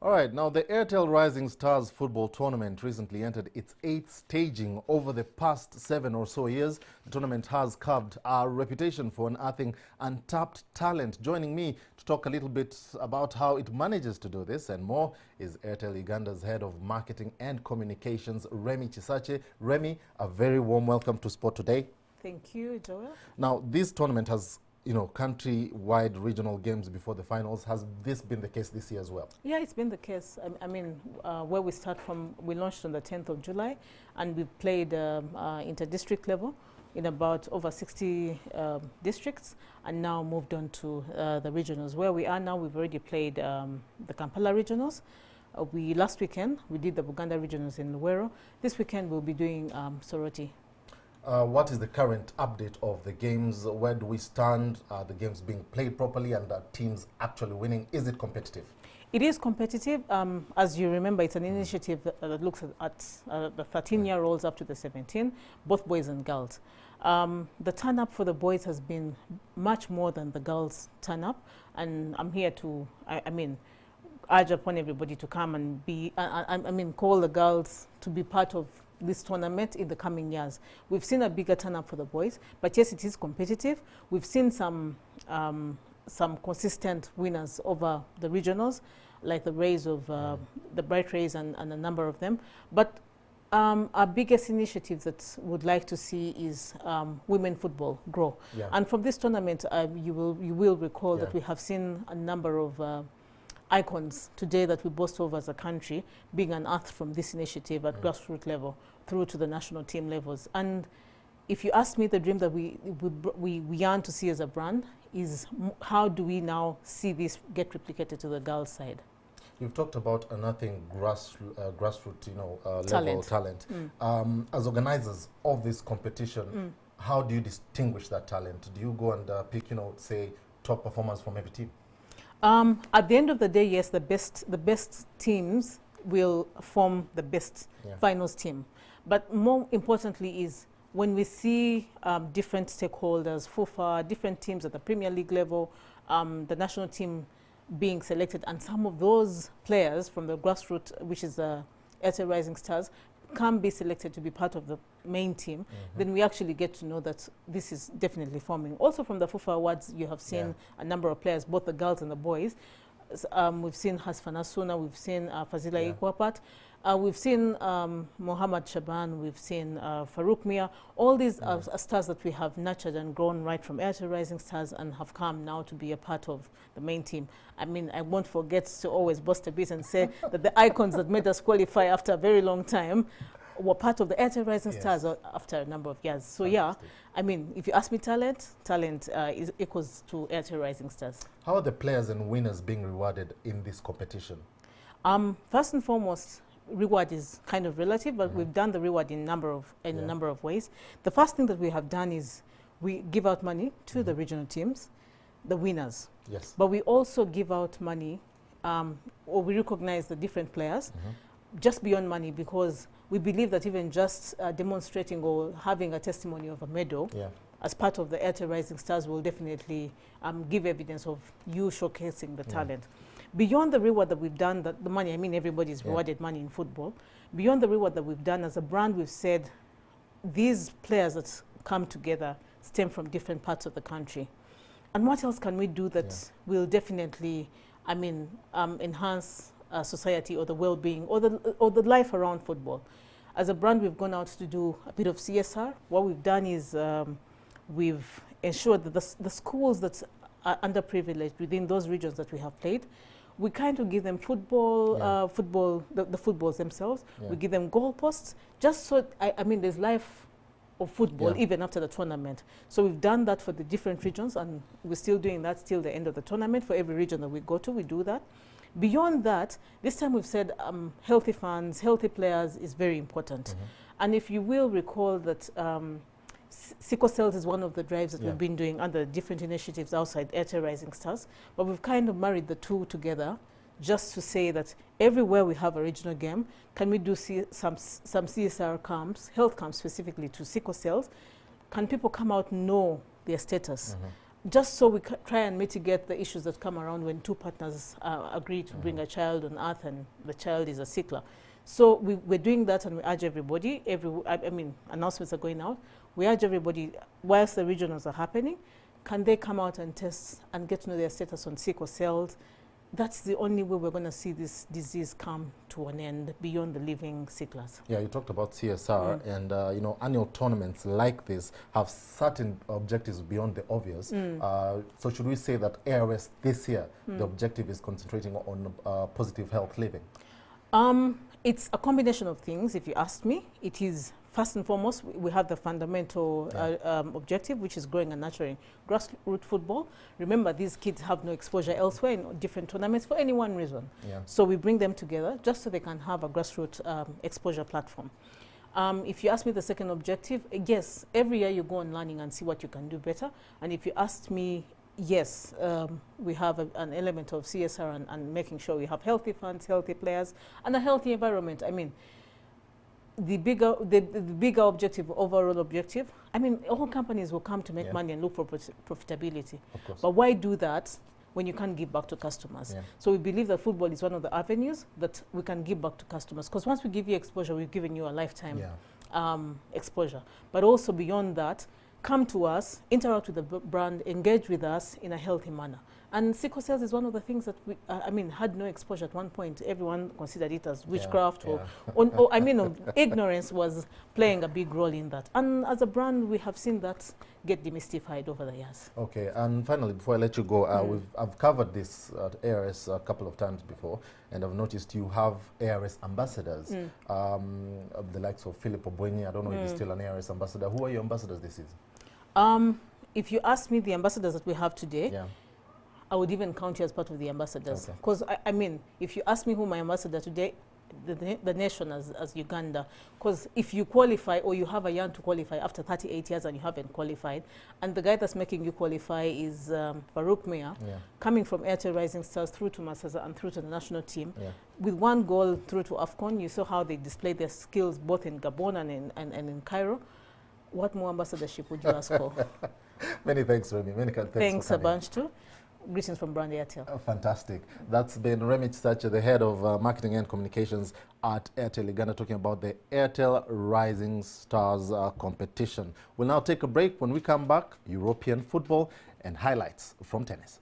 All right, now the Airtel Rising Stars football tournament recently entered its 8th staging. Over the past 7 or so years, the tournament has carved a reputation for unearthing untapped talent. Joining me to talk a little bit about how it manages to do this and more is Airtel Uganda's Head of Marketing and Communications, Remy Chisache. Remy, a very warm welcome to Sport Today. Thank you, Joel. Now, this tournament has country-wide regional games before the finals. Has this been the case this year as well? Yeah, it's been the case. I mean, where we start from, we launched on the 10th of July, and we played inter-district level in about over 60 districts, and now moved on to the regionals. Where we are now, we've already played the Kampala regionals. Last weekend, we did the Buganda regionals in Luwero. This weekend, we'll be doing Soroti. What is the current update of the games? Where do we stand? Are the games being played properly and are teams actually winning? Is it competitive? It is competitive. As you remember, it's an initiative that looks at the 13-year-olds up to the 17, both boys and girls. The turn-up for the boys has been much more than the girls' turn-up, and I'm here to, urge upon everybody to come and be, call the girls to be part of this tournament in the coming years. We've seen a bigger turn-up for the boys, but yes, it is competitive. We've seen some consistent winners over the regionals, like the Rays of the Bright Rays and a number of them. But our biggest initiative that would like to see is women football grow. Yeah. And from this tournament, you will recall that we have seen a number of icons today that we boast of as a country being unearthed from this initiative at grassroots level through to the national team levels. And if you ask me, the dream that we yearn to see as a brand is how do we now see this get replicated to the girls' side? You've talked about unearthing grassroots, level talent. As organizers of this competition, how do you distinguish that talent? Do you go and pick, say, top performers from every team? At the end of the day, yes, the best teams will form the best finals team. But more importantly is when we see different stakeholders, FUFA, different teams at the Premier League level, the national team being selected, and some of those players from the grassroots, which is the Airtel Rising Stars, can be selected to be part of the main team, then we actually get to know that this is definitely forming. Also from the FUFA Awards, you have seen a number of players, both the girls and the boys. We've seen Hasfan Asuna, we've seen Fazila Ikwapat, we've seen Mohammad Shaban, we've seen Farouk Mia. All these are stars that we have nurtured and grown right from Airtel Rising Stars and have come now to be a part of the main team. I mean, I won't forget to always boast a bit and say that the icons that made us qualify after a very long time were part of the Airtel Rising Stars after a number of years. So yeah, I mean, if you ask me talent is equals to Airtel Rising Stars. How are the players and winners being rewarded in this competition? First and foremost, reward is kind of relative, but we've done the reward in a number of ways. The first thing that we have done is we give out money to the regional teams, the winners. Yes. But we also give out money, or we recognize the different players, just beyond money, because we believe that even just demonstrating or having a testimony of a medal as part of the Airtel Rising Stars will definitely give evidence of you showcasing the talent. Beyond the reward that we've done, the money, I mean everybody's rewarded money in football. Beyond the reward that we've done as a brand, we've said these players that come together stem from different parts of the country. And what else can we do that will definitely, enhance society or the well-being or the life around football? As a brand, we've gone out to do a bit of CSR. What we've done is we've ensured that the schools that are underprivileged within those regions that we have played, we kind of give them football, the footballs themselves. We give them goalposts, just so, there's life of football even after the tournament. So we've done that for the different regions, and we're still doing that till the end of the tournament. For every region that we go to, we do that. Beyond that, this time we've said healthy fans, healthy players is very important. And if you will recall that sickle cells is one of the drives that we've been doing under different initiatives outside Airtel Rising Stars, but we've kind of married the two together just to say that everywhere we have a regional game, can we do some CSR camps, health camps specifically to sickle cells? Can people come out know their status? just so we try and mitigate the issues that come around when two partners agree to bring a child on earth and the child is a sickler. So we're doing that, and we urge everybody, I mean, announcements are going out. We urge everybody, whilst the regionals are happening, can they come out and test and get to know their status on sickle cells? That's the only way we're going to see this disease come to an end beyond the living sicklers. Yeah, you talked about CSR, and you know, annual tournaments like this have certain objectives beyond the obvious. So should we say that ARS this year, the objective is concentrating on positive health living? It's a combination of things, if you ask me. It is, first and foremost, we have the fundamental objective, which is growing and nurturing grassroots football. Remember, these kids have no exposure elsewhere in different tournaments for any one reason. So we bring them together just so they can have a grassroots exposure platform. If you ask me the second objective, yes, every year you go on learning and see what you can do better. And if you asked me, yes, we have an element of CSR and making sure we have healthy funds, healthy players, and a healthy environment. I mean, the bigger objective, overall objective, I mean, all companies will come to make money and look for profitability. Of course. But why do that when you can't give back to customers? So we believe that football is one of the avenues that we can give back to customers. Because once we give you exposure, we've given you a lifetime exposure. But also beyond that, come to us, interact with the brand, engage with us in a healthy manner. And sickle cells is one of the things that we, I mean, had no exposure at one point. Everyone considered it as witchcraft or I mean, ignorance was playing a big role in that. And as a brand, we have seen that get demystified over the years. Okay, and finally, before I let you go, I've covered this at ARS a couple of times before, and I've noticed you have ARS ambassadors, the likes of Philip Obwenyi. I don't know if he's still an ARS ambassador. Who are your ambassadors this season? If you ask me, the ambassadors that we have today, I would even count you as part of the ambassadors. Because, I mean, if you ask me who my ambassador today, the nation as Uganda, because if you qualify or you have a yarn to qualify after 38 years and you haven't qualified, and the guy that's making you qualify is Farouk Mia, coming from Airtel Rising Stars through to Masasa and through to the national team, with one goal through to AFCON. You saw how they displayed their skills both in Gabon and in Cairo. What more ambassadorship would you ask for? Many thanks, Remy. Many thanks a bunch too. Greetings from Brand Airtel. Fantastic. That's been Remy Chisache, the head of marketing and communications at Airtel Uganda, talking about the Airtel Rising Stars competition. We'll now take a break. When we come back, European football and highlights from tennis.